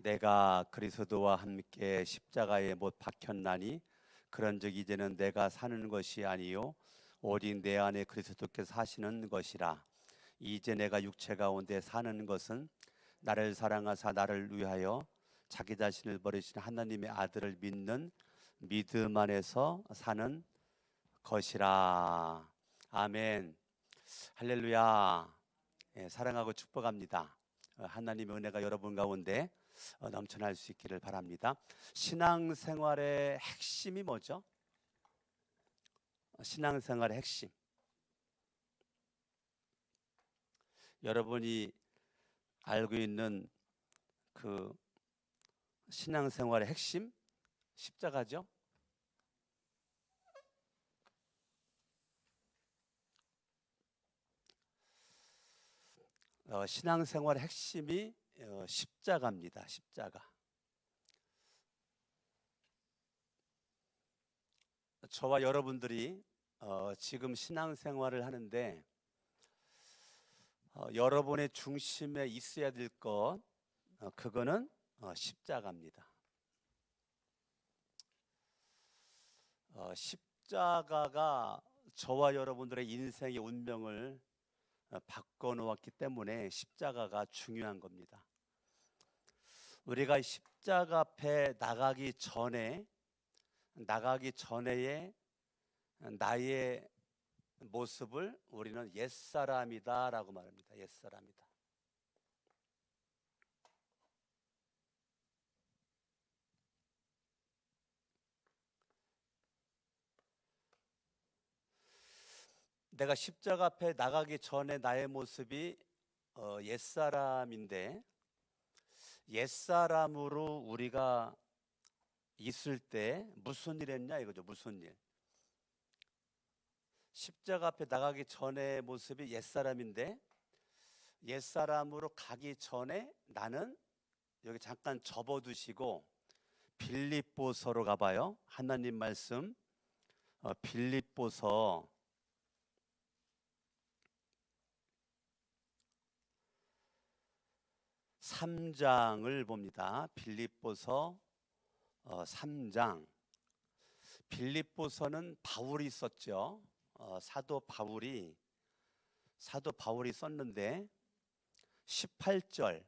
내가 그리스도와 함께 십자가에 못 박혔나니 그런즉 이제는 내가 사는 것이 아니요 오직 내 안에 그리스도께서 사시는 것이라. 이제 내가 육체 가운데 사는 것은 나를 사랑하사 나를 위하여 자기 자신을 버리신 하나님의 아들을 믿는 믿음 안에서 사는 것이라. 아멘. 할렐루야. 사랑하고 축복합니다. 하나님의 은혜가 여러분 가운데 넘쳐날 수 있기를 바랍니다. 신앙생활의 핵심이 뭐죠? 신앙생활의 핵심. 여러분이 알고 있는 그 신앙생활의 핵심? 십자가죠? 신앙생활의 핵심이 십자가입니다. 십자가. 저와 여러분들이 지금 신앙생활을 하는데 여러분의 중심에 있어야 될 것, 그거는 십자가입니다. 십자가가 저와 여러분들의 인생의 운명을 바꿔놓았기 때문에 십자가가 중요한 겁니다. 우리가 십자가 앞에 나가기 전에의 나의 모습을 우리는 옛사람이다 라고 말합니다. 옛사람이다. 내가 십자가 앞에 나가기 전에 나의 모습이 옛사람인데, 옛사람으로 우리가 있을 때 무슨 일 했냐 이거죠. 무슨 일. 십자가 앞에 나가기 전의 모습이 옛사람인데, 옛사람으로 가기 전에 나는, 여기 잠깐 접어두시고 빌립보서로 가봐요. 하나님 말씀 빌립보서 3장을 봅니다. 빌립보서 3장. 빌립보서는 바울이 썼죠. 사도 바울이 썼는데 18절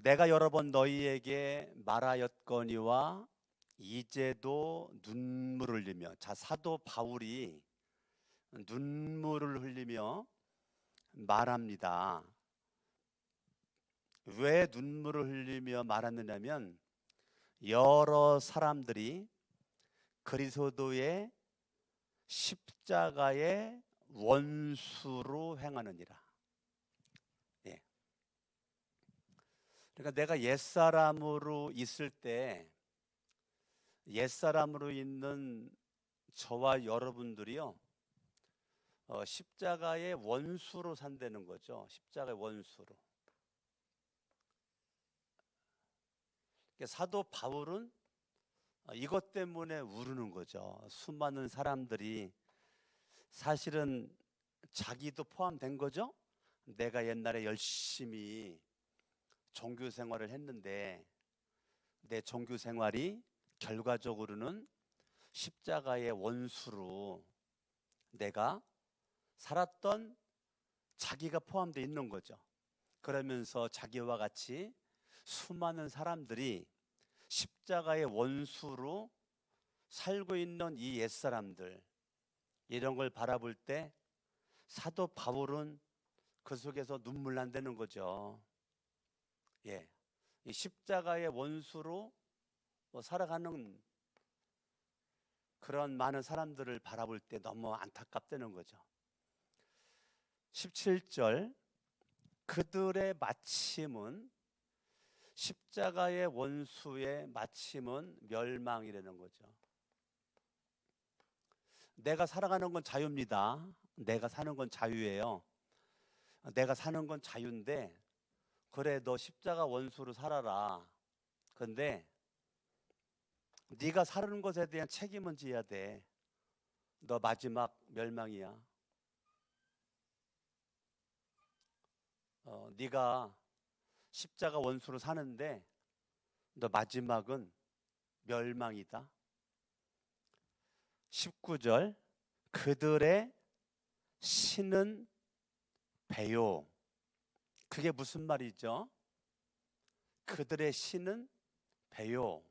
내가 여러 번 너희에게 말하였거니와 이제도 눈물을 흘리며. 자, 사도 바울이 눈물을 흘리며 말합니다. 왜 눈물을 흘리며 말하느냐면 여러 사람들이 그리스도의 십자가의 원수로 행하느니라. 예. 그러니까 내가 옛사람으로 있을 때, 옛사람으로 있는 저와 여러분들이요, 십자가의 원수로 산다는 거죠. 십자가의 원수로. 사도 바울은 이것 때문에 우르는 거죠. 수많은 사람들이, 사실은 자기도 포함된 거죠. 내가 옛날에 열심히 종교 생활을 했는데 내 종교 생활이 결과적으로는 십자가의 원수로 내가 살았던 자기가 포함되어 있는 거죠. 그러면서 자기와 같이 수많은 사람들이 십자가의 원수로 살고 있는 이 옛사람들, 이런 걸 바라볼 때 사도 바울은 그 속에서 눈물 난다는 거죠. 예, 이 십자가의 원수로 살아가는 그런 많은 사람들을 바라볼 때 너무 안타깝다는 거죠. 17절 그들의 마침은, 십자가의 원수의 마침은 멸망이라는 거죠. 내가 살아가는 건 자유입니다. 내가 사는 건 자유예요. 내가 사는 건 자유인데, 그래 너 십자가 원수로 살아라. 근데 네가 사는 것에 대한 책임은 져야 돼. 너 마지막 멸망이야. 네가 십자가 원수로 사는데 너 마지막은 멸망이다. 19절 그들의 신은 배요. 그게 무슨 말이죠? 그들의 신은 배요.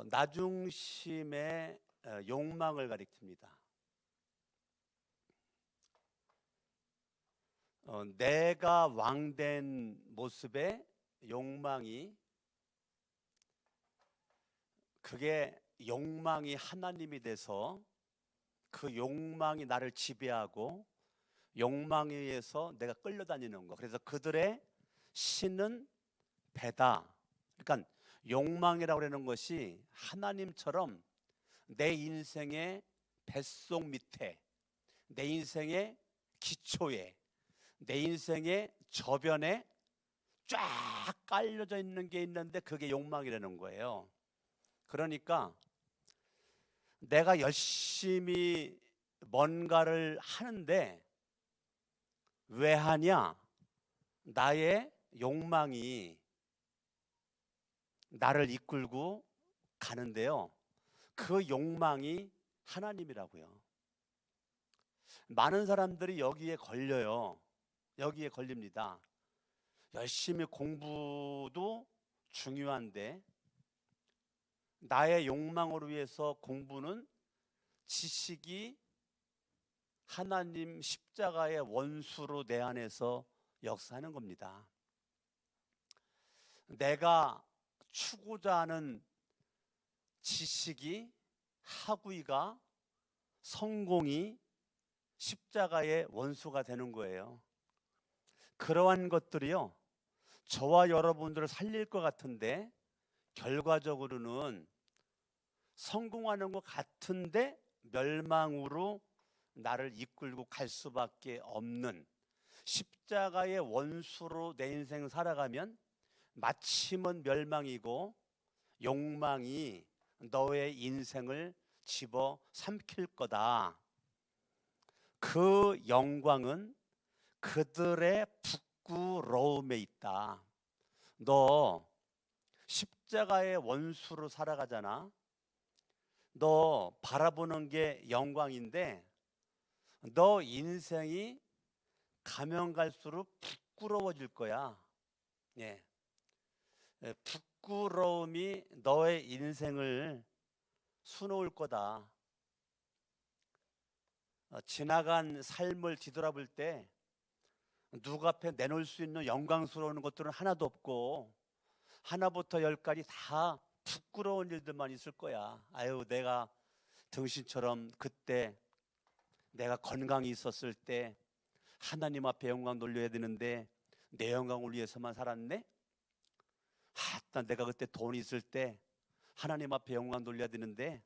나중심의 욕망을 가리킵니다. 내가 왕된 모습의 욕망이, 그게 욕망이 하나님이 돼서 그 욕망이 나를 지배하고 욕망에 의해서 내가 끌려다니는 거. 그래서 그들의 신은 배다. 그러니까 욕망이라고 하는 것이 하나님처럼 내 인생의 뱃속 밑에, 내 인생의 기초에, 내 인생의 저변에 쫙 깔려져 있는 게 있는데 그게 욕망이라는 거예요. 그러니까 내가 열심히 뭔가를 하는데 왜 하냐? 나의 욕망이 나를 이끌고 가는데요. 그 욕망이 하나님이라고요. 많은 사람들이 여기에 걸려요. 여기에 걸립니다. 열심히 공부도 중요한데 나의 욕망으로 위해서 공부는 지식이 하나님 십자가의 원수로 내 안에서 역사하는 겁니다. 내가 추구자 하는 지식이, 학위가, 성공이 십자가의 원수가 되는 거예요. 그러한 것들이요, 저와 여러분들을 살릴 것 같은데 결과적으로는 성공하는 것 같은데 멸망으로 나를 이끌고 갈 수밖에 없는, 십자가의 원수로 내 인생 살아가면 마침은 멸망이고 욕망이 너의 인생을 집어 삼킬 거다. 그 영광은 그들의 부끄러움에 있다. 너 십자가의 원수로 살아가잖아. 너 바라보는 게 영광인데 너 인생이 가면 갈수록 부끄러워질 거야. 예. 부끄러움이 너의 인생을 수놓을 거다. 지나간 삶을 뒤돌아볼 때 누구 앞에 내놓을 수 있는 영광스러운 것들은 하나도 없고 하나부터 열까지 다 부끄러운 일들만 있을 거야. 아유, 내가 등신처럼 그때 내가 건강이 있었을 때 하나님 앞에 영광 돌려야 되는데 내 영광을 위해서만 살았네. 내가 그때 돈이 있을 때 하나님 앞에 영광 돌려야 되는데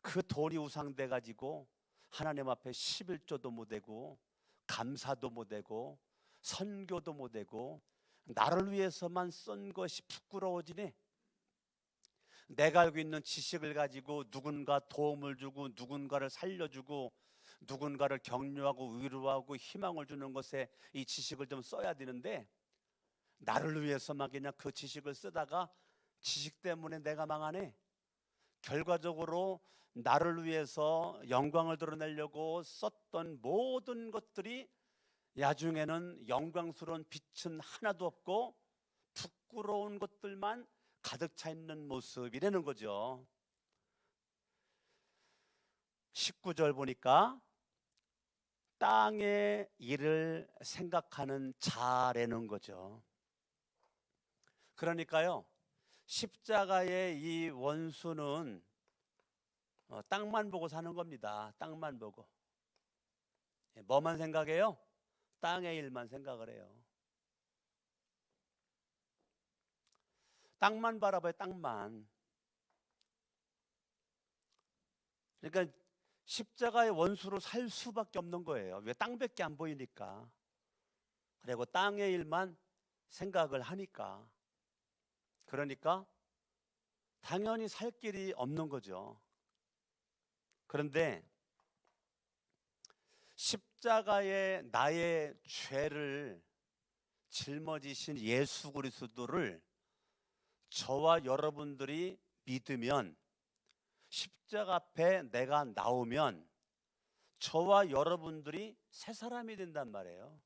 그 돈이 우상돼 가지고 하나님 앞에 11조도 못하고 감사도 못하고 선교도 못하고 나를 위해서만 쓴 것이 부끄러워지네. 내가 알고 있는 지식을 가지고 누군가 도움을 주고 누군가를 살려주고 누군가를 격려하고 위로하고 희망을 주는 것에 이 지식을 좀 써야 되는데 나를 위해서만 그냥 그 지식을 쓰다가 지식 때문에 내가 망하네. 결과적으로 나를 위해서 영광을 드러내려고 썼던 모든 것들이 나중에는 영광스러운 빛은 하나도 없고 부끄러운 것들만 가득 차 있는 모습이라는 거죠. 19절 보니까 땅의 일을 생각하는 자라는 거죠. 그러니까요, 십자가의 이 원수는 땅만 보고 사는 겁니다. 땅만 보고. 뭐만 생각해요? 땅의 일만 생각을 해요. 땅만 바라봐요. 땅만. 그러니까 십자가의 원수로 살 수밖에 없는 거예요. 왜? 땅밖에 안 보이니까. 그리고 땅의 일만 생각을 하니까. 그러니까 당연히 살 길이 없는 거죠. 그런데 십자가에 나의 죄를 짊어지신 예수 그리스도를 저와 여러분들이 믿으면, 십자가 앞에 내가 나오면 저와 여러분들이 새 사람이 된단 말이에요.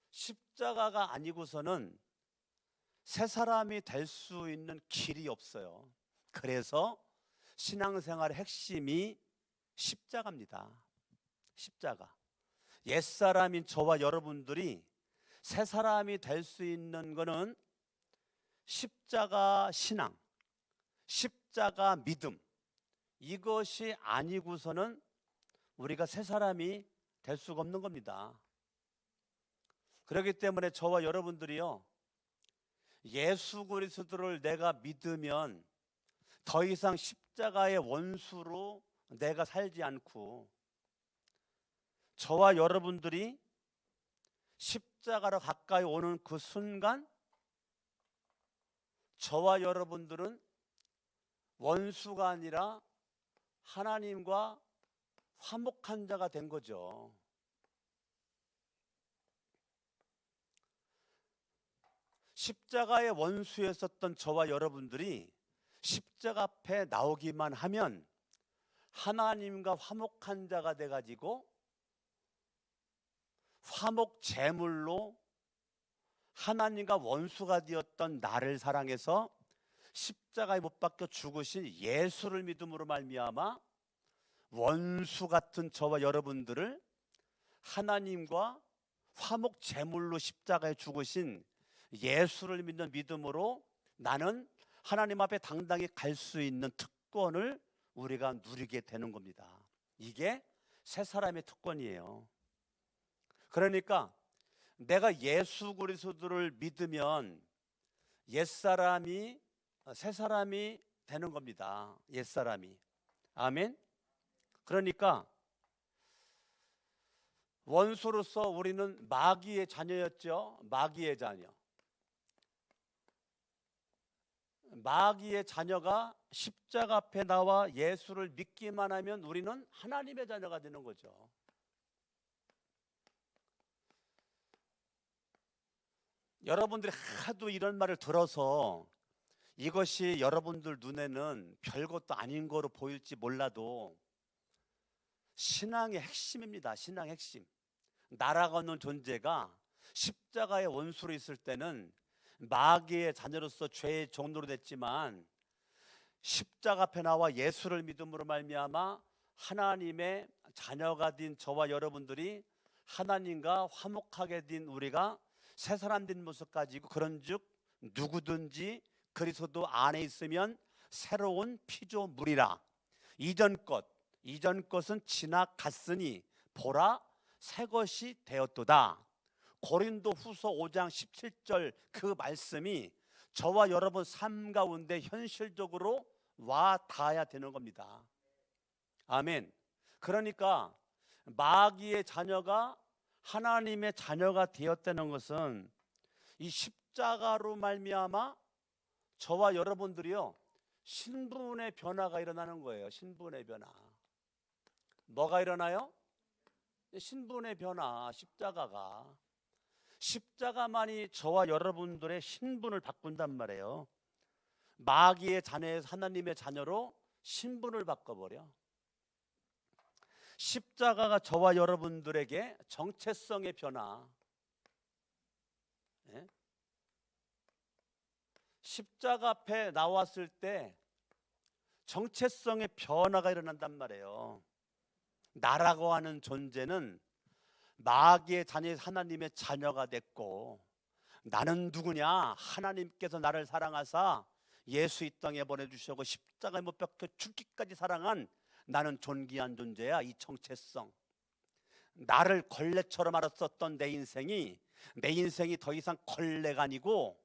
십자가가 아니고서는 새 사람이 될 수 있는 길이 없어요. 그래서 신앙생활의 핵심이 십자가입니다. 십자가. 옛사람인 저와 여러분들이 새 사람이 될 수 있는 것은 십자가 신앙, 십자가 믿음, 이것이 아니고서는 우리가 새 사람이 될 수가 없는 겁니다. 그렇기 때문에 저와 여러분들이요, 예수 그리스도를 내가 믿으면 더 이상 십자가의 원수로 내가 살지 않고, 저와 여러분들이 십자가로 가까이 오는 그 순간 저와 여러분들은 원수가 아니라 하나님과 화목한 자가 된 거죠. 십자가의 원수였었던 저와 여러분들이 십자가 앞에 나오기만 하면 하나님과 화목한 자가 돼가지고 화목 제물로 하나님과 원수가 되었던 나를 사랑해서 십자가에 못 박혀 죽으신 예수를 믿음으로 말미암아 원수 같은 저와 여러분들을 하나님과 화목 제물로 십자가에 죽으신 예수를 믿는 믿음으로 나는 하나님 앞에 당당히 갈 수 있는 특권을 우리가 누리게 되는 겁니다. 이게 새 사람의 특권이에요. 그러니까 내가 예수 그리스도를 믿으면 옛사람이 새 사람이 되는 겁니다. 옛사람이. 아멘. 그러니까 원수로서 우리는 마귀의 자녀였죠. 마귀의 자녀. 마귀의 자녀가 십자가 앞에 나와 예수를 믿기만 하면 우리는 하나님의 자녀가 되는 거죠. 여러분들이 하도 이런 말을 들어서 이것이 여러분들 눈에는 별것도 아닌 거로 보일지 몰라도 신앙의 핵심입니다. 신앙의 핵심. 날아가는 존재가 십자가의 원수로 있을 때는 마귀의 자녀로서 죄의 종로로 됐지만, 십자가 앞에 나와 예수를 믿음으로 말미암아 하나님의 자녀가 된 저와 여러분들이 하나님과 화목하게 된 우리가 새 사람 된 모습 가지고, 그런즉 누구든지 그리스도 안에 있으면 새로운 피조물이라. 이전 것은 지나갔으니 보라 새 것이 되었도다. 고린도 후서 5장 17절 그 말씀이 저와 여러분 삶 가운데 현실적으로 와 닿아야 되는 겁니다. 아멘. 그러니까 마귀의 자녀가 하나님의 자녀가 되었다는 것은 이 십자가로 말미암아 저와 여러분들이요, 신분의 변화가 일어나는 거예요. 신분의 변화. 뭐가 일어나요? 신분의 변화. 십자가만이 저와 여러분들의 신분을 바꾼단 말이에요. 마귀의 자녀에서 하나님의 자녀로 신분을 바꿔버려. 십자가가 저와 여러분들에게 정체성의 변화. 예? 십자가 앞에 나왔을 때 정체성의 변화가 일어난단 말이에요. 나라고 하는 존재는 마귀의 자녀에서 하나님의 자녀가 됐고, 나는 누구냐? 하나님께서 나를 사랑하사 예수 이 땅에 보내주시고 십자가에 못 박혀 죽기까지 사랑한 나는 존귀한 존재야. 이 정체성. 나를 걸레처럼 알았었던 내 인생이 더 이상 걸레가 아니고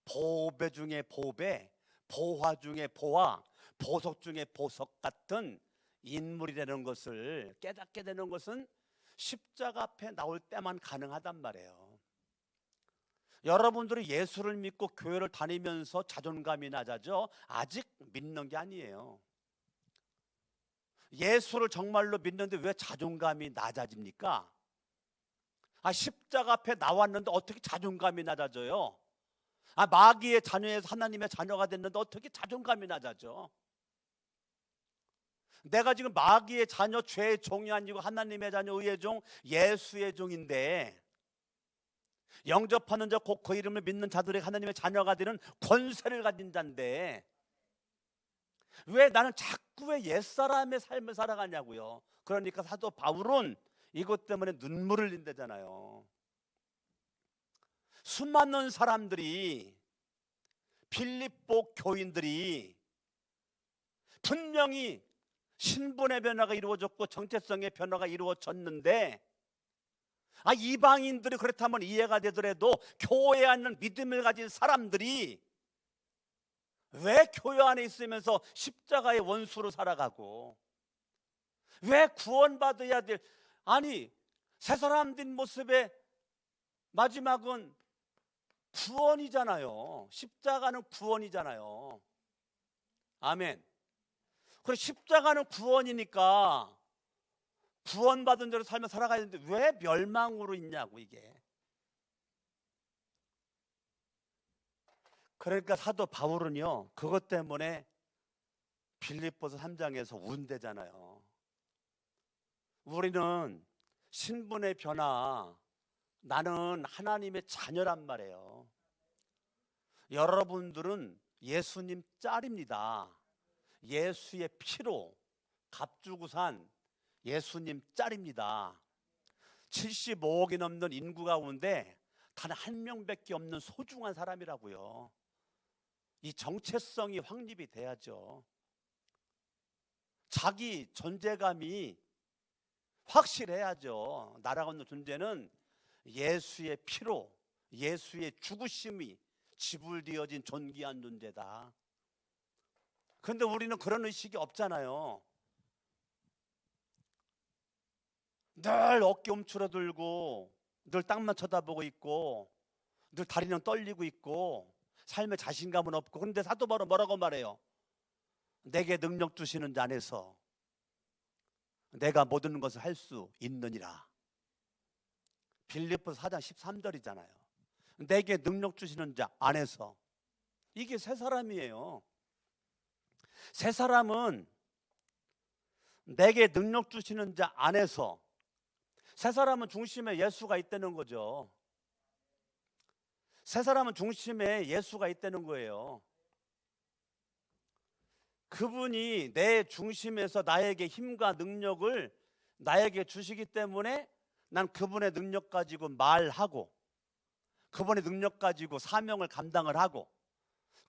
보배 중에 보배, 보화 중에 보화, 보석 중에 보석 같은 인물이 되는 것을 깨닫게 되는 것은 십자가 앞에 나올 때만 가능하단 말이에요. 여러분들이 예수를 믿고 교회를 다니면서 자존감이 낮아져? 아직 믿는 게 아니에요. 예수를 정말로 믿는데 왜 자존감이 낮아집니까? 십자가 앞에 나왔는데 어떻게 자존감이 낮아져요? 마귀의 자녀에서 하나님의 자녀가 됐는데 어떻게 자존감이 낮아져? 내가 지금 마귀의 자녀, 죄의 종이 아니고 하나님의 자녀, 의의 종, 예수의 종인데, 영접하는 자 곧 그 이름을 믿는 자들에게 하나님의 자녀가 되는 권세를 가진 자인데, 왜 나는 자꾸 왜 옛사람의 삶을 살아가냐고요. 그러니까 사도 바울은 이것 때문에 눈물을 흘린다잖아요. 수많은 사람들이, 빌립보 교인들이 분명히 신분의 변화가 이루어졌고 정체성의 변화가 이루어졌는데, 이방인들이 그렇다면 이해가 되더라도 교회에 앉는 믿음을 가진 사람들이 왜 교회 안에 있으면서 십자가의 원수로 살아가고, 왜 구원받아야 될, 새 사람 된 모습의 마지막은 구원이잖아요. 십자가는 구원이잖아요. 아멘. 그래, 십자가는 구원이니까 구원받은 대로 살며 살아가야 되는데 왜 멸망으로 있냐고, 이게. 그러니까 사도 바울은요, 그것 때문에 빌립보서 3장에서 운대잖아요. 우리는 신분의 변화, 나는 하나님의 자녀란 말이에요. 여러분들은 예수님 짤입니다. 예수의 피로 값주고 산 예수님 짤입니다. 75억이 넘는 인구 가운데 단 한 명밖에 없는 소중한 사람이라고요. 이 정체성이 확립이 돼야죠. 자기 존재감이 확실해야죠. 나라고 하는 존재는 예수의 피로, 예수의 죽으심이 지불되어진 존귀한 존재다. 그런데 우리는 그런 의식이 없잖아요. 늘 어깨 움츠러들고, 늘 땅만 쳐다보고 있고, 늘 다리는 떨리고 있고, 삶에 자신감은 없고. 그런데 사도 바울은 뭐라고 말해요? 내게 능력 주시는 자 안에서 내가 모든 것을 할 수 있느니라. 빌립보서 4장 13절이잖아요. 내게 능력 주시는 자 안에서. 이게 새 사람이에요. 새 사람은 내게 능력 주시는 자 안에서. 새 사람은 중심에 예수가 있다는 거죠. 새 사람은 중심에 예수가 있다는 거예요. 그분이 내 중심에서 나에게 힘과 능력을 나에게 주시기 때문에 난 그분의 능력 가지고 말하고, 그분의 능력 가지고 사명을 감당을 하고,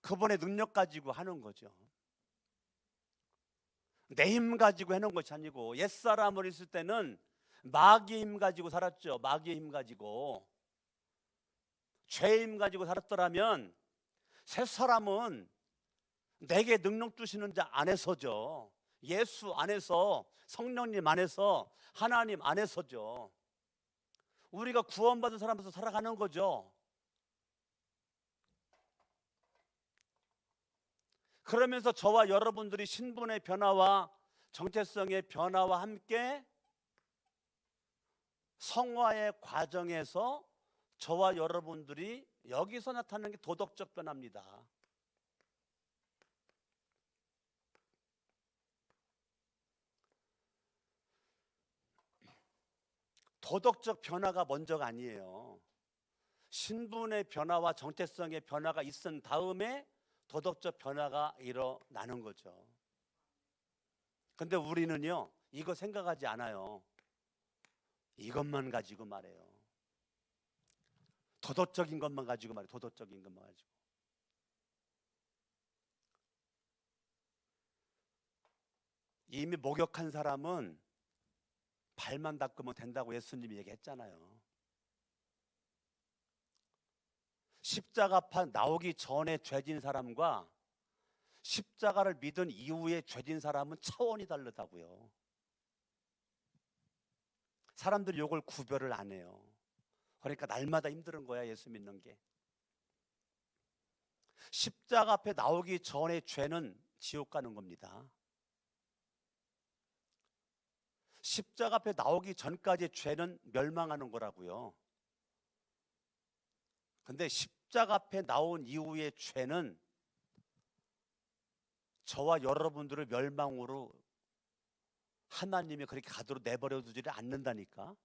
그분의 능력 가지고 하는 거죠. 내 힘 가지고 해놓은 것이 아니고, 옛사람을 있을 때는 마귀의 힘 가지고 살았죠. 마귀의 힘 가지고, 죄의 힘 가지고 살았더라면 새 사람은 내게 능력 주시는 자 안에서죠. 예수 안에서, 성령님 안에서, 하나님 안에서죠. 우리가 구원받은 사람으로서 살아가는 거죠. 그러면서 저와 여러분들이 신분의 변화와 정체성의 변화와 함께 성화의 과정에서 저와 여러분들이 여기서 나타나는 게 도덕적 변화입니다. 도덕적 변화가 먼저가 아니에요. 신분의 변화와 정체성의 변화가 있은 다음에 도덕적 변화가 일어나는 거죠. 근데 우리는요, 이거 생각하지 않아요. 이것만 가지고 말해요. 도덕적인 것만 가지고 말해요. 도덕적인 것만 가지고. 이미 목욕한 사람은 발만 닦으면 된다고 예수님이 얘기했잖아요. 십자가판 나오기 전에 죄진 사람과 십자가를 믿은 이후에 죄진 사람은 차원이 다르다고요. 사람들이 이걸 구별을 안 해요. 그러니까 날마다 힘든 거야, 예수 믿는 게. 십자가 앞에 나오기 전에 죄는 지옥 가는 겁니다. 십자가 앞에 나오기 전까지 죄는 멸망하는 거라고요. 근데 십자가 앞에 나온 이후의 죄는 저와 여러분들을 멸망으로 하나님이 그렇게 가도록 내버려 두지를 않는다니까.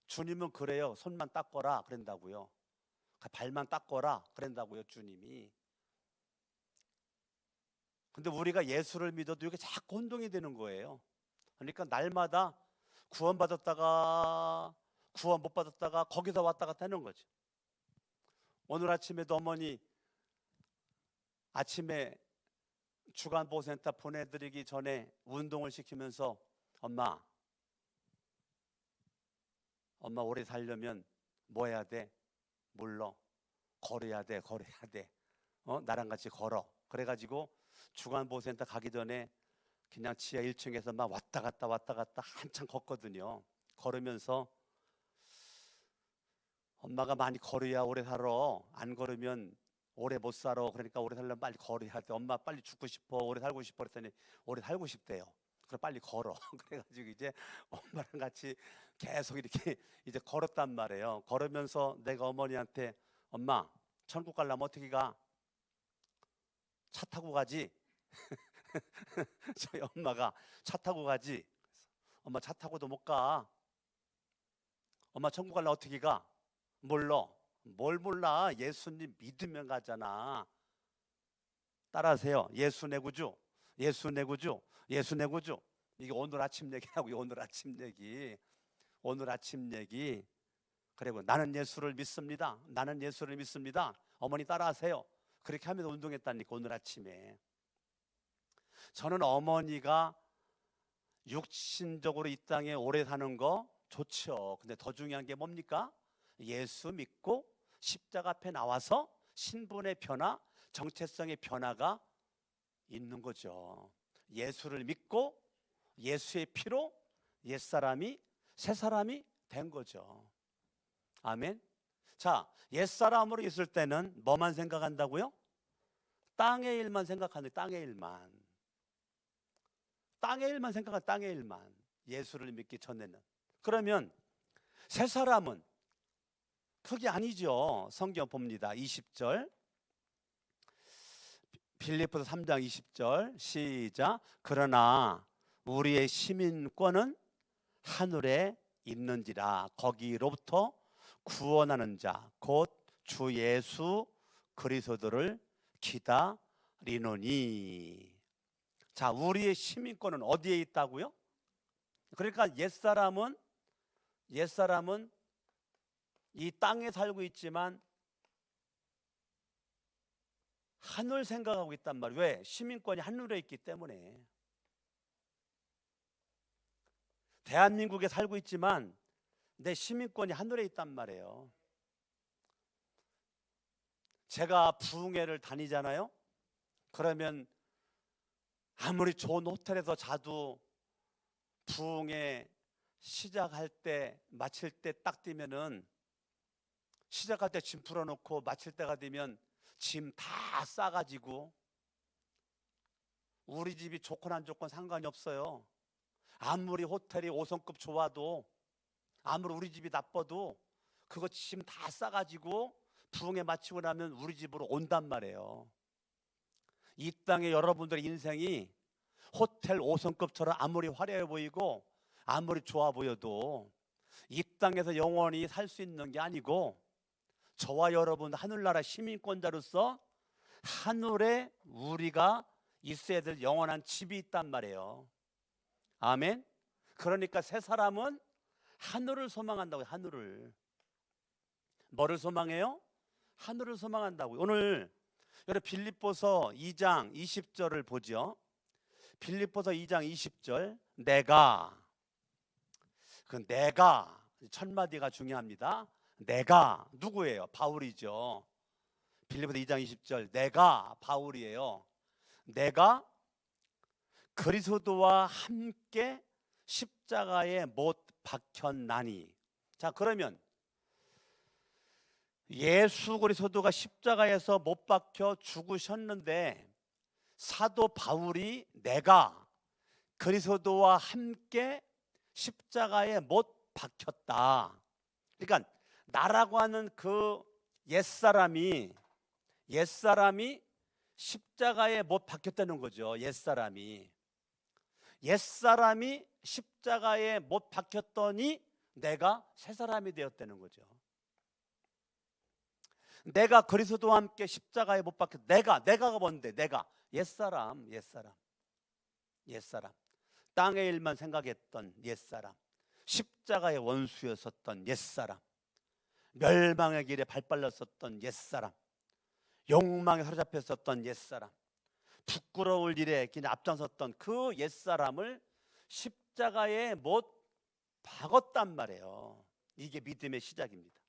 주님은 그래요. 손만 닦거라 그런다고요. 발만 닦거라 그런다고요, 주님이. 근데 우리가 예수를 믿어도 이게 자꾸 혼동이 되는 거예요. 그러니까 날마다 구원받았다가 구원 못 받았다가 거기서 왔다 갔다 하는 거죠. 오늘 아침에도 어머니 아침에 주간보호센터 보내드리기 전에 운동을 시키면서 엄마 오래 살려면 뭐 해야 돼? 몰라. 걸어야 돼. 나랑 같이 걸어. 그래가지고 주간보호센터 가기 전에 그냥 지하 1층에서 막 왔다 갔다 한참 걷거든요. 걸으면서 엄마가 많이 걸어야 오래 살아. 안 걸으면 오래 못 살아. 그러니까 오래 살려면 빨리 걸어야 돼. 엄마 빨리 죽고 싶어. 오래 살고 싶어. 그랬더니 오래 살고 싶대요. 그래 빨리 걸어. 그래가지고 이제 엄마랑 같이 계속 이렇게 이제 걸었단 말이에요. 걸으면서 내가 어머니한테 엄마 천국 가려면 어떻게 가? 차 타고 가지. 저희 엄마가 차 타고 가지. 엄마 차 타고도 못 가. 엄마 천국 가려면 어떻게 가? 몰라. 뭘 몰라? 예수님 믿으면 가잖아. 따라하세요. 예수 내 구주. 예수 내 구주. 예수 내 구주. 이게 오늘 아침 얘기라고요. 오늘 아침 얘기. 그리고 나는 예수를 믿습니다. 나는 예수를 믿습니다. 어머니 따라하세요. 그렇게 하면서 운동했다니까 오늘 아침에. 저는 어머니가 육신적으로 이 땅에 오래 사는 거 좋죠. 근데 더 중요한 게 뭡니까? 예수 믿고 십자가 앞에 나와서 신분의 변화, 정체성의 변화가 있는 거죠. 예수를 믿고 예수의 피로 옛사람이 새사람이 된 거죠. 아멘. 자, 옛사람으로 있을 때는 뭐만 생각한다고요? 땅의 일만 생각하는, 땅의 일만 생각한, 땅의 일만. 예수를 믿기 전에는. 그러면 새사람은 그게 아니죠. 성경 봅니다. 20절 빌립보서 3장 20절 시작. 그러나 우리의 시민권은 하늘에 있는지라 거기로부터 구원하는 자 곧 주 예수 그리스도를 기다리노니. 자, 우리의 시민권은 어디에 있다고요? 그러니까 옛사람은 이 땅에 살고 있지만 하늘 생각하고 있단 말이에요. 왜? 시민권이 하늘에 있기 때문에. 대한민국에 살고 있지만 내 시민권이 하늘에 있단 말이에요. 제가 부흥회를 다니잖아요. 그러면 아무리 좋은 호텔에서 자도 부흥회 시작할 때 마칠 때 딱 되면은 시작할 때 짐 풀어놓고 마칠 때가 되면 짐 다 싸가지고, 우리 집이 좋건 안 좋건 상관이 없어요. 아무리 호텔이 5성급 좋아도 아무리 우리 집이 나빠도 그거 짐 다 싸가지고 부흥회 마치고 나면 우리 집으로 온단 말이에요. 이 땅에 여러분들의 인생이 호텔 5성급처럼 아무리 화려해 보이고 아무리 좋아 보여도 이 땅에서 영원히 살 수 있는 게 아니고, 저와 여러분 하늘나라 시민권자로서 하늘에 우리가 있어야 될 영원한 집이 있단 말이에요. 아멘. 그러니까 새 사람은 하늘을 소망한다고요. 하늘을. 뭐를 소망해요? 하늘을 소망한다고요. 오늘 여러분 빌립보서 2장 20절을 보죠. 빌립보서 2장 20절. 내가 첫 마디가 중요합니다. 내가 누구예요? 바울이죠. 빌립보서 2장 20절. 내가 바울이에요. 내가 그리스도와 함께 십자가에 못 박혔나니. 자, 그러면 예수 그리스도가 십자가에서 못 박혀 죽으셨는데 사도 바울이 내가 그리스도와 함께 십자가에 못 박혔다. 그러니까 나라고 하는 그 옛사람이 십자가에 못 박혔다는 거죠. 옛사람이 십자가에 못 박혔더니 내가 새 사람이 되었다는 거죠. 내가 그리스도와 함께 십자가에 못 박혔. 내가가 뭔데? 내가 옛사람. 땅의 일만 생각했던 옛사람, 십자가의 원수였었던 옛사람, 멸망의 길에 발발렸었던 옛사람, 욕망에 사로잡혔었던 옛사람, 부끄러울 일에 그냥 앞장섰던 그 옛사람을 십자가에 못 박았단 말이에요. 이게 믿음의 시작입니다.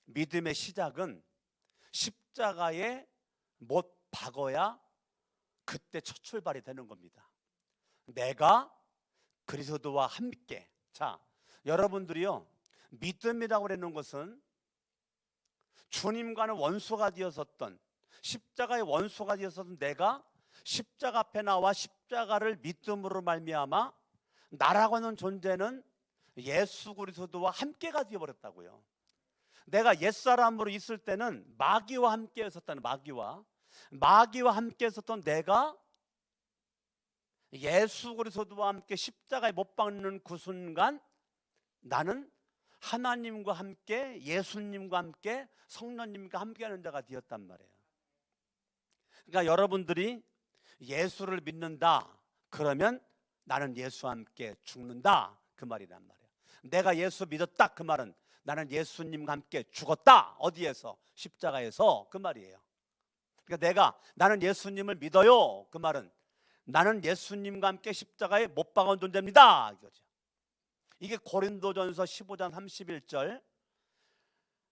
믿음의 시작은 십자가에 못 박아야 그때 첫 출발이 되는 겁니다. 내가 그리스도와 함께. 자, 여러분들이요, 믿음이라고 하는 것은 주님과는 원수가 되었었던, 십자가의 원수가 되었었던 내가 십자가 앞에 나와 십자가를 믿음으로 말미암아 나라고 하는 존재는 예수 그리스도와 함께가 되어버렸다고요. 내가 옛사람으로 있을 때는 마귀와 함께 있었다는, 마귀와 함께 있었던 내가 예수 그리스도와 함께 십자가에 못 박는 그 순간 나는 하나님과 함께, 예수님과 함께, 성령님과 함께하는 자가 되었단 말이에요. 그러니까 여러분들이 예수를 믿는다 그러면 나는 예수와 함께 죽는다 그 말이란 말이에요. 내가 예수 믿었다 그 말은 나는 예수님과 함께 죽었다. 어디에서? 십자가에서. 그 말이에요. 그러니까 나는 예수님을 믿어요 그 말은 나는 예수님과 함께 십자가에 못 박은 존재입니다 이거죠. 이게 고린도전서 15장 31절,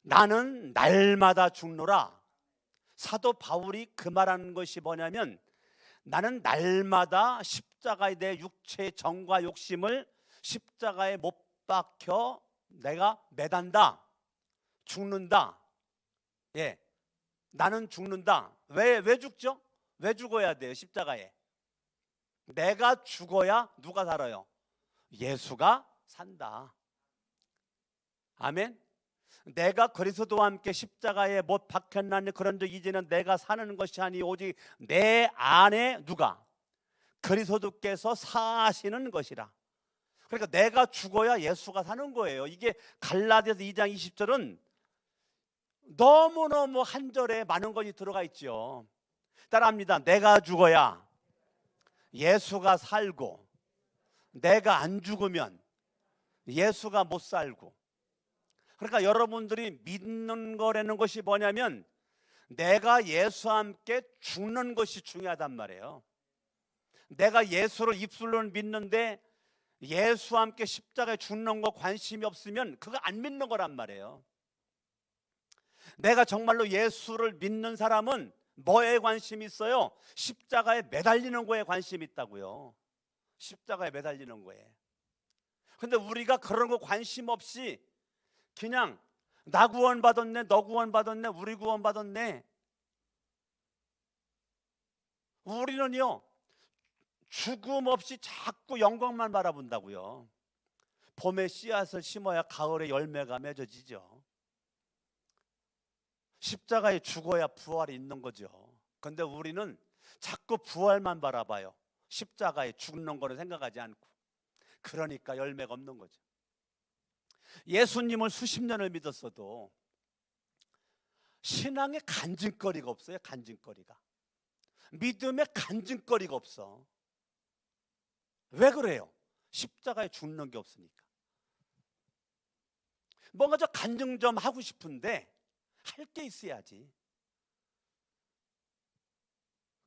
나는 날마다 죽노라. 사도 바울이 그 말하는 것이 뭐냐면 나는 날마다 십자가에 내 육체의 정과 욕심을 십자가에 못 박혀 내가 매단다, 죽는다. 예, 나는 죽는다. 왜 죽죠? 왜 죽어야 돼요? 십자가에 내가 죽어야 누가 살아요? 예수가 산다. 아멘. 내가 그리스도와 함께 십자가에 못 박혔나니 그런즉 이제는 내가 사는 것이 아니 오직 내 안에 누가? 그리스도께서 사시는 것이라. 그러니까 내가 죽어야 예수가 사는 거예요. 이게 갈라디아서 2장 20절은 너무너무 한 절에 많은 것이 들어가 있죠. 따라합니다. 내가 죽어야 예수가 살고, 내가 안 죽으면 예수가 못 살고. 그러니까 여러분들이 믿는 거라는 것이 뭐냐면 내가 예수와 함께 죽는 것이 중요하단 말이에요. 내가 예수를 입술로는 믿는데 예수와 함께 십자가에 죽는 거 관심이 없으면 그거 안 믿는 거란 말이에요. 내가 정말로 예수를 믿는 사람은 뭐에 관심이 있어요? 십자가에 매달리는 거에 관심이 있다고요. 십자가에 매달리는 거에. 근데 우리가 그런 거 관심 없이 그냥 나 구원받았네, 너 구원받았네, 우리 구원받았네. 우리는요 죽음 없이 자꾸 영광만 바라본다고요. 봄에 씨앗을 심어야 가을에 열매가 맺어지죠. 십자가에 죽어야 부활이 있는 거죠. 그런데 우리는 자꾸 부활만 바라봐요. 십자가에 죽는 거를 생각하지 않고. 그러니까 열매가 없는 거죠. 예수님을 수십 년을 믿었어도 신앙에 간증거리가 없어요. 간증거리가. 믿음에 간증거리가 없어. 왜 그래요? 십자가에 죽는 게 없으니까. 뭔가 저 간증 좀 하고 싶은데 할 게 있어야지.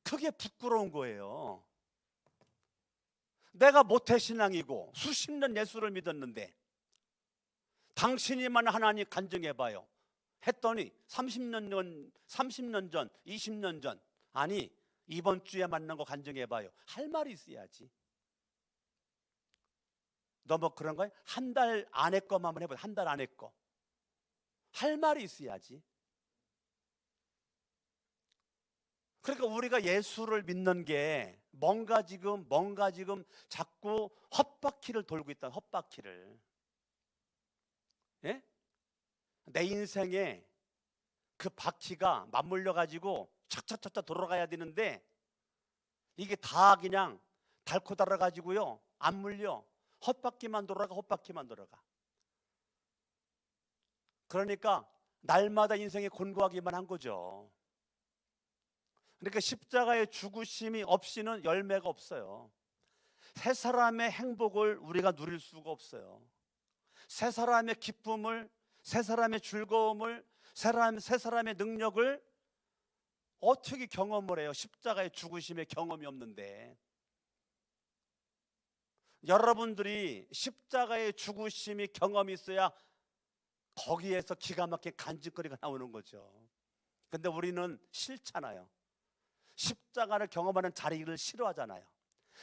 그게 부끄러운 거예요. 내가 모태신앙이고 수십 년 예수를 믿었는데 당신이만 하나님 간증해봐요 했더니 30년 전, 20년 전, 아니 이번 주에 만난 거 간증해봐요 할 말이 있어야지. 너 뭐 그런 거야? 한 달 안에 거만 한번 해보자. 한 달 안에 거. 할 말이 있어야지. 그러니까 우리가 예수를 믿는 게 뭔가 지금 자꾸 헛바퀴를 돌고 있다. 헛바퀴를. 예? 내 인생에 그 바퀴가 맞물려 가지고 착착착착 돌아가야 되는데 이게 다 그냥 닳고 달아 가지고요 안 물려. 헛바퀴만 돌아가. 헛바퀴만 돌아가. 그러니까 날마다 인생에 곤고하기만 한 거죠. 그러니까 십자가의 죽으심이 없이는 열매가 없어요. 새 사람의 행복을 우리가 누릴 수가 없어요. 새 사람의 기쁨을, 새 사람의 즐거움을, 새 사람의 능력을 어떻게 경험을 해요? 십자가의 죽으심의 경험이 없는데. 여러분들이 십자가의 죽으심이 경험이 있어야 거기에서 기가 막힌 간증거리가 나오는 거죠. 근데 우리는 싫잖아요. 십자가를 경험하는 자리를 싫어하잖아요.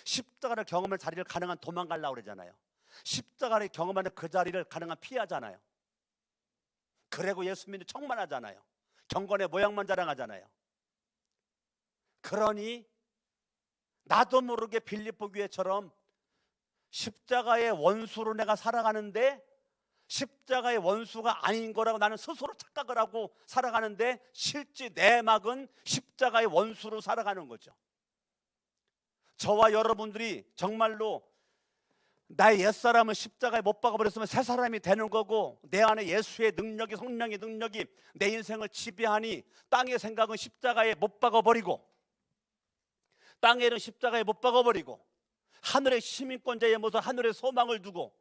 십자가를 경험하는 자리를 가능한 도망가려고 그러잖아요. 십자가를 경험하는 그 자리를 가능한 피하잖아요. 그리고 예수 믿는 척만 하잖아요. 경건의 모양만 자랑하잖아요. 그러니 나도 모르게 빌립보 교회처럼 십자가의 원수로 내가 살아가는데 십자가의 원수가 아닌 거라고 나는 스스로 착각을 하고 살아가는데 실제 내막은 십자가의 원수로 살아가는 거죠. 저와 여러분들이 정말로 나의 옛사람은 십자가에 못 박아버렸으면 새 사람이 되는 거고 내 안에 예수의 능력이, 성령의 능력이 내 인생을 지배하니 땅의 생각은 십자가에 못 박아버리고 땅의 일은 십자가에 못 박아버리고 하늘의 시민권자의 모습, 하늘의 소망을 두고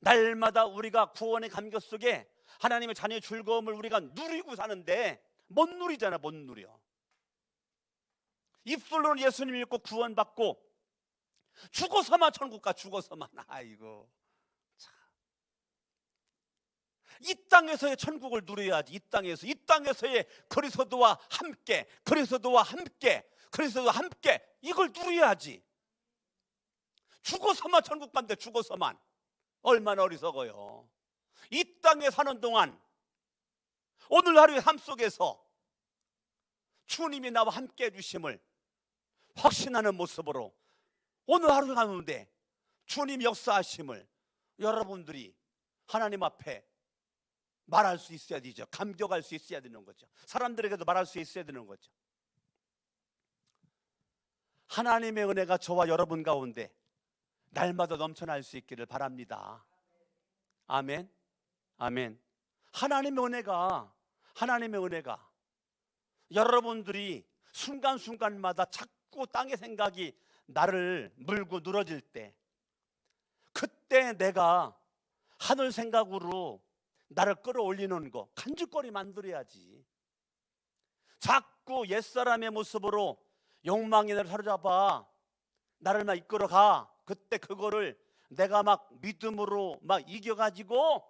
날마다 우리가 구원의 감격 속에 하나님의 자녀의 즐거움을 우리가 누리고 사는데 못 누리잖아. 못 누려. 입술로는 예수님 믿고 구원받고 죽어서만 천국 가. 죽어서만. 아이고 참. 이 땅에서의 천국을 누려야지. 이 땅에서의 그리스도와 함께 이걸 누려야지. 죽어서만 천국 간대. 죽어서만. 얼마나 어리석어요. 이 땅에 사는 동안 오늘 하루의 삶 속에서 주님이 나와 함께 해주심을 확신하는 모습으로 오늘 하루 가는데 주님 역사하심을 여러분들이 하나님 앞에 말할 수 있어야 되죠. 감격할 수 있어야 되는 거죠. 사람들에게도 말할 수 있어야 되는 거죠. 하나님의 은혜가 저와 여러분 가운데 날마다 넘쳐날 수 있기를 바랍니다. 아멘. 아멘. 하나님의 은혜가 여러분들이 순간순간마다 자꾸 땅의 생각이 나를 물고 늘어질 때 그때 내가 하늘 생각으로 나를 끌어올리는 거 간직거리 만들어야지. 자꾸 옛사람의 모습으로 욕망이 나를 사로잡아 나를 막 이끌어가. 그때 그거를 내가 막 믿음으로 막 이겨가지고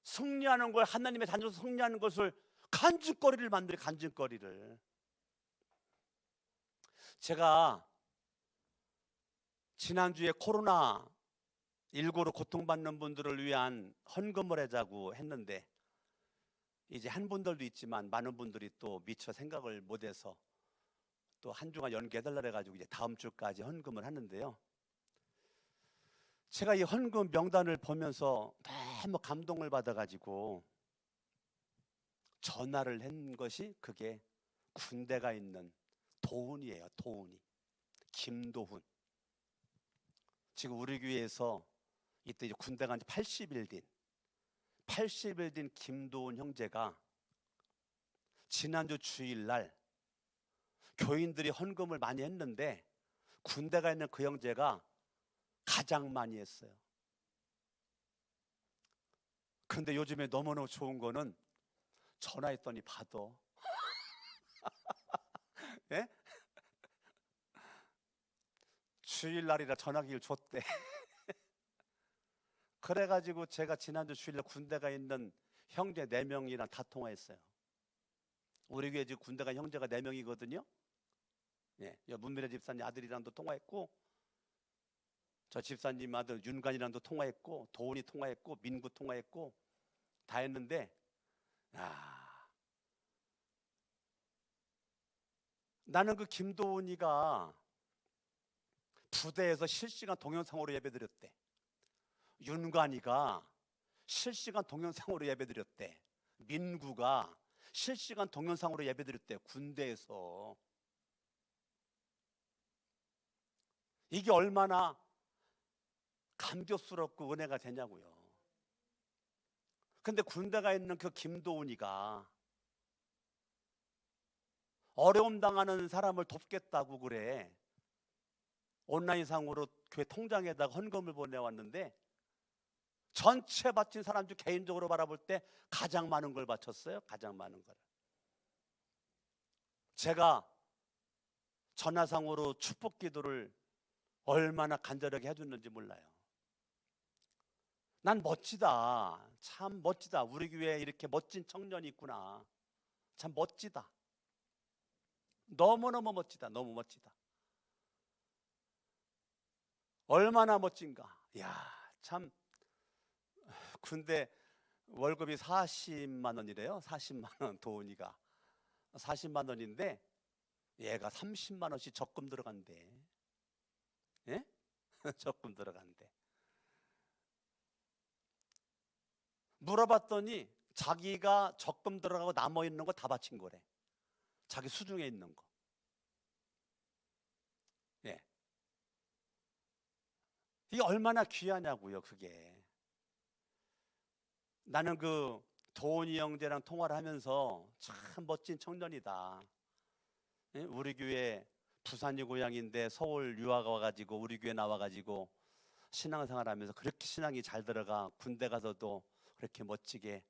승리하는 걸, 하나님의 자녀로서 승리하는 것을 간증거리를 만들어. 간증거리를. 제가 지난주에 코로나19로 고통받는 분들을 위한 헌금을 하자고 했는데 이제 한 분들도 있지만 많은 분들이 또 미처 생각을 못해서 또 한 주간 연기해달라 해가지고 이제 다음 주까지 헌금을 하는데요. 제가 이 헌금 명단을 보면서 너무 감동을 받아가지고 전화를 한 것이 그게 군대가 있는 도훈이에요. 도훈이. 김도훈. 지금 우리 교회에서 이때 이제 군대 간 지 80일 된 김도훈 형제가 지난주 주일날 교인들이 헌금을 많이 했는데 군대가 있는 그 형제가 가장 많이 했어요. 그런데 요즘에 너무너무 좋은 거는 전화했더니 받아. 예? 주일날이라 전화기를 줬대. 그래가지고 제가 지난주 주일날 군대가 있는 형제 4명이랑 다 통화했어요. 우리 교회 지금 군대가 형제가 4명이거든요. 예, 문미래 집사님 아들이랑도 통화했고 저 집사님 아들 윤관이랑도 통화했고 도훈이 통화했고 민구 통화했고 다 했는데 나는 그 김도훈이가 부대에서 실시간 동영상으로 예배드렸대. 윤관이가 실시간 동영상으로 예배드렸대. 민구가 실시간 동영상으로 예배드렸대. 군대에서. 이게 얼마나 감격스럽고 은혜가 되냐고요. 근데 군대가 있는 그 김도훈이가 어려움 당하는 사람을 돕겠다고 그래. 온라인상으로 교회 통장에다가 헌금을 보내왔는데 전체 바친 사람 중 개인적으로 바라볼 때 가장 많은 걸 바쳤어요. 가장 많은 걸. 제가 전화상으로 축복 기도를 얼마나 간절하게 해줬는지 몰라요. 난 멋지다. 참 멋지다. 우리 교회에 이렇게 멋진 청년이 있구나. 참 멋지다. 너무너무 멋지다. 너무 멋지다. 얼마나 멋진가. 야, 참 군대 월급이 40만 원이래요. 40만 원. 도훈이가 40만 원인데 얘가 30만 원씩 적금 들어간대. 예? 적금 들어간대. 물어봤더니 자기가 적금 들어가고 남아있는 거 다 바친 거래. 자기 수중에 있는 거. 예. 이게 얼마나 귀하냐고요. 그게. 나는 그 도훈이 형제랑 통화를 하면서 참 멋진 청년이다. 예? 우리 교회 부산이 고향인데 서울 유학 와가지고 우리 교회 나와가지고 신앙생활 하면서 그렇게 신앙이 잘 들어가. 군대 가서도 그렇게 멋지게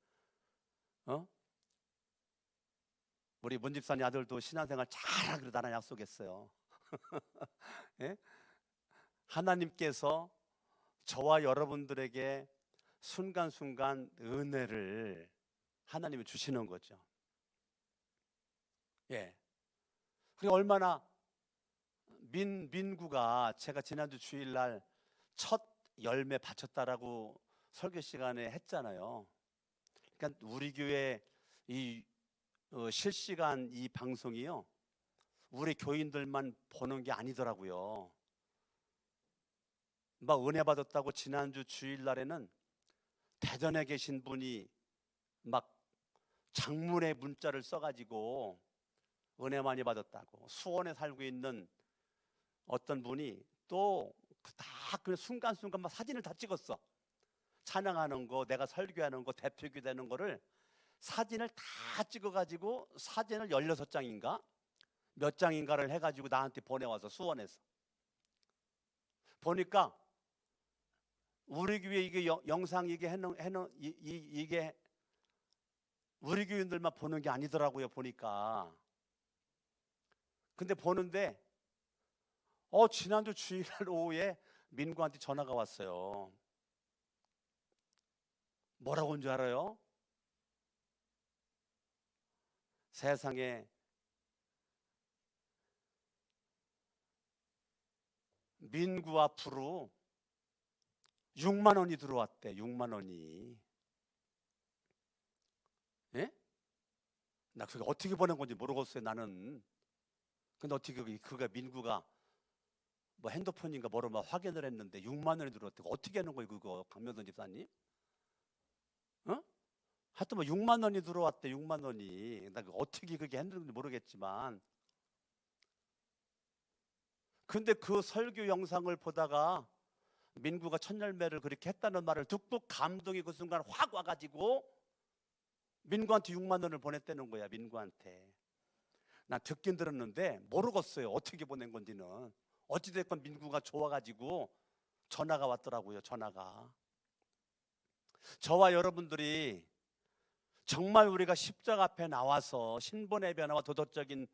우리 문집사님 아들도 신앙생활 잘하기로 나랑 약속했어요. 예? 하나님께서 저와 여러분들에게 순간순간 은혜를 하나님이 주시는 거죠. 예. 그리고 얼마나 민구가 제가 지난주 주일날 첫 열매 바쳤다라고 설교 시간에 했잖아요. 그러니까 우리 교회 이 실시간 이 방송이요, 우리 교인들만 보는 게 아니더라고요. 막 은혜 받았다고 지난주 주일날에는 대전에 계신 분이 막 장문의 문자를 써가지고 은혜 많이 받았다고, 수원에 살고 있는 어떤 분이 또 다 그 순간순간 막 사진을 다 찍었어. 찬양하는 거, 내가 설교하는 거, 대표기 되는 거를 사진을 다 찍어가지고 사진을 16장인가 몇 장인가를 해가지고 나한테 보내와서 수원에서 보니까 우리 교회 이게 영상 이게 이게 우리 교인들만 보는 게 아니더라고요. 보니까. 근데 보는데 지난주 주일날 오후에 민구한테 전화가 왔어요. 뭐라고 온 줄 알아요? 세상에 민구 앞으로 6만 원이 들어왔대. 6만 원이. 예? 나 그게 어떻게 보낸 건지 모르겠어요. 나는. 근데 어떻게 그가 민구가 뭐 핸드폰인가 뭐로 막 확인을 했는데 6만 원이 들어왔대. 어떻게 하는 거예요 그거, 강명돈 집사님? 하여튼 뭐 6만 원이 들어왔대. 6만 원이. 나 어떻게 그게 했는지 모르겠지만, 근데 그 설교 영상을 보다가 민구가 첫 열매를 그렇게 했다는 말을 듣고 감동이 그 순간 확 와가지고 민구한테 6만 원을 보냈다는 거야. 민구한테. 난 듣긴 들었는데 모르겠어요. 어떻게 보낸 건지는. 어찌됐건 민구가 좋아가지고 전화가 왔더라고요. 전화가. 저와 여러분들이 정말 우리가 십자가 앞에 나와서 신분의 변화와 도덕적인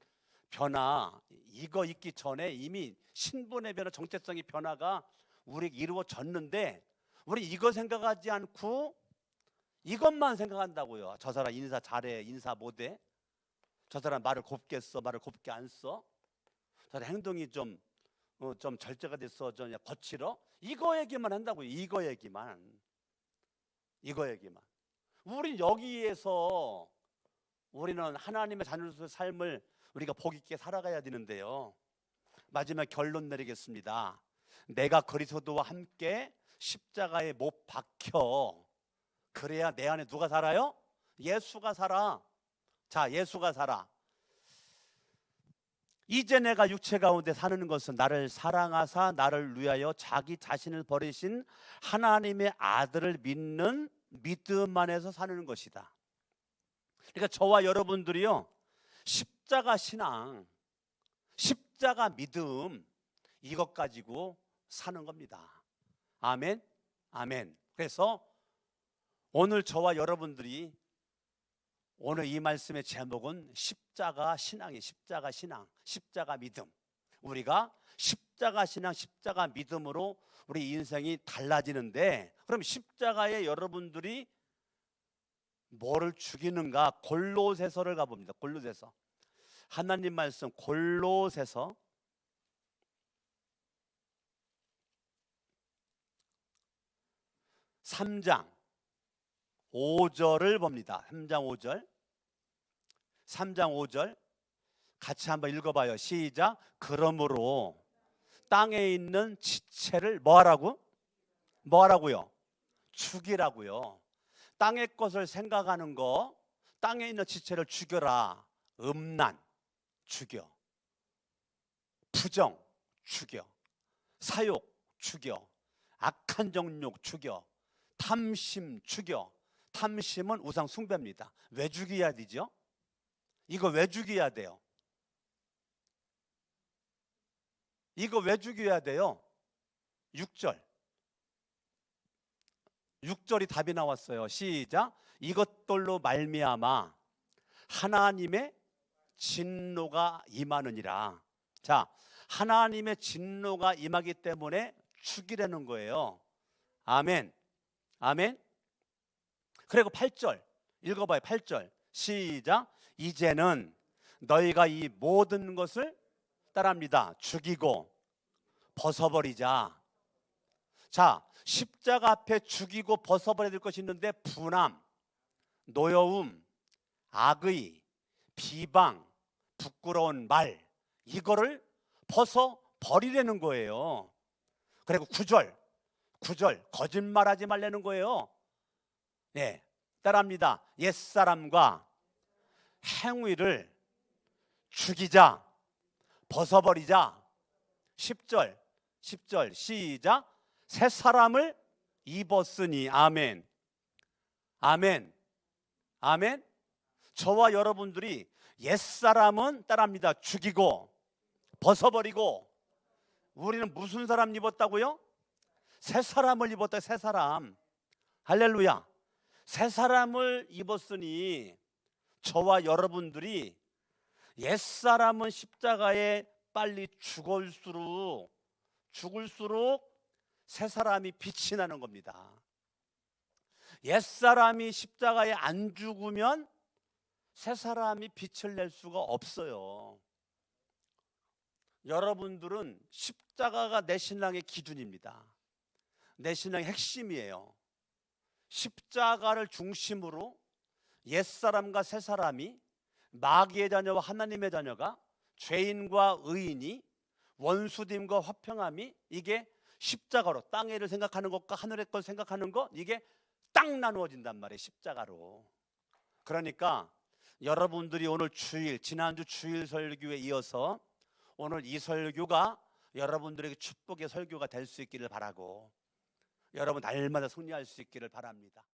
변화, 이거 있기 전에 이미 신분의 변화, 정체성의 변화가 우리에게 이루어졌는데, 우리 이거 생각하지 않고 이것만 생각한다고요. 저 사람 인사 잘해, 인사 못해, 저 사람 말을 곱게 써, 말을 곱게 안 써, 저 사람 행동이 좀 절제가 됐어, 좀 거칠어, 이거 얘기만 한다고요. 이거 얘기만. 우린 여기에서 우리는 하나님의 자녀로서의 삶을 우리가 복 있게 살아가야 되는데요. 마지막 결론 내리겠습니다. 내가 그리스도와 함께 십자가에 못 박혀. 그래야 내 안에 누가 살아요? 예수가 살아. 자, 예수가 살아. 이제 내가 육체 가운데 사는 것은 나를 사랑하사 나를 위하여 자기 자신을 버리신 하나님의 아들을 믿는 믿음 안에서 사는 것이다. 그러니까 저와 여러분들이요, 십자가 신앙, 십자가 믿음, 이것 가지고 사는 겁니다. 아멘, 아멘. 그래서 오늘 저와 여러분들이, 오늘 이 말씀의 제목은 십자가 신앙이에요. 십자가 신앙, 십자가 믿음. 우리가 십자가 신앙, 십자가 믿음으로 우리 인생이 달라지는데, 그럼 십자가에 여러분들이 뭐를 죽이는가? 골로새서를 가봅니다. 골로새서. 하나님 말씀 골로새서 3장 5절을 봅니다. 3장 5절. 3장 5절 같이 한번 읽어봐요. 시작. 그러므로 땅에 있는 지체를 뭐하라고요? 죽이라고요. 땅의 것을 생각하는 거, 땅에 있는 지체를 죽여라. 음란 죽여, 부정 죽여, 사욕 죽여, 악한 정욕 죽여, 탐심 죽여. 탐심은 우상 숭배입니다. 왜 죽여야 되죠? 이거 왜 죽여야 돼요? 이거 왜 죽여야 돼요? 6절이 답이 나왔어요. 시작. 이것들로 말미암아 하나님의 진노가 임하느니라. 자, 하나님의 진노가 임하기 때문에 죽이라는 거예요. 아멘, 아멘. 그리고 8절 읽어봐요. 8절 시작. 이제는 너희가 이 모든 것을 따릅니다. 죽이고 벗어버리자. 자, 십자가 앞에 죽이고 벗어버려야 될 것이 있는데, 분함, 노여움, 악의, 비방, 부끄러운 말, 이거를 벗어버리라는 거예요. 그리고 9절 거짓말하지 말라는 거예요. 네, 따라합니다. 옛사람과 행위를 죽이자, 벗어버리자. 10절 시작. 새 사람을 입었으니. 아멘, 아멘, 아멘. 저와 여러분들이 옛사람은 따라합니다. 죽이고 벗어버리고, 우리는 무슨 사람 입었다고요? 새 사람을 입었다. 새 사람. 할렐루야. 새 사람을 입었으니 저와 여러분들이 옛사람은 십자가에 빨리 죽을수록 새 사람이 빛이 나는 겁니다. 옛사람이 십자가에 안 죽으면 새 사람이 빛을 낼 수가 없어요. 여러분들은 십자가가 내 신앙의 기준입니다. 내 신앙의 핵심이에요. 십자가를 중심으로 옛사람과 새사람이, 마귀의 자녀와 하나님의 자녀가, 죄인과 의인이, 원수됨과 화평함이, 이게 십자가로, 땅에를 생각하는 것과 하늘의 것 생각하는 것, 이게 딱 나누어진단 말이에요. 십자가로. 그러니까 여러분들이 오늘 주일, 지난주 주일 설교에 이어서 오늘 이 설교가 여러분들에게 축복의 설교가 될 수 있기를 바라고, 여러분 날마다 승리할 수 있기를 바랍니다.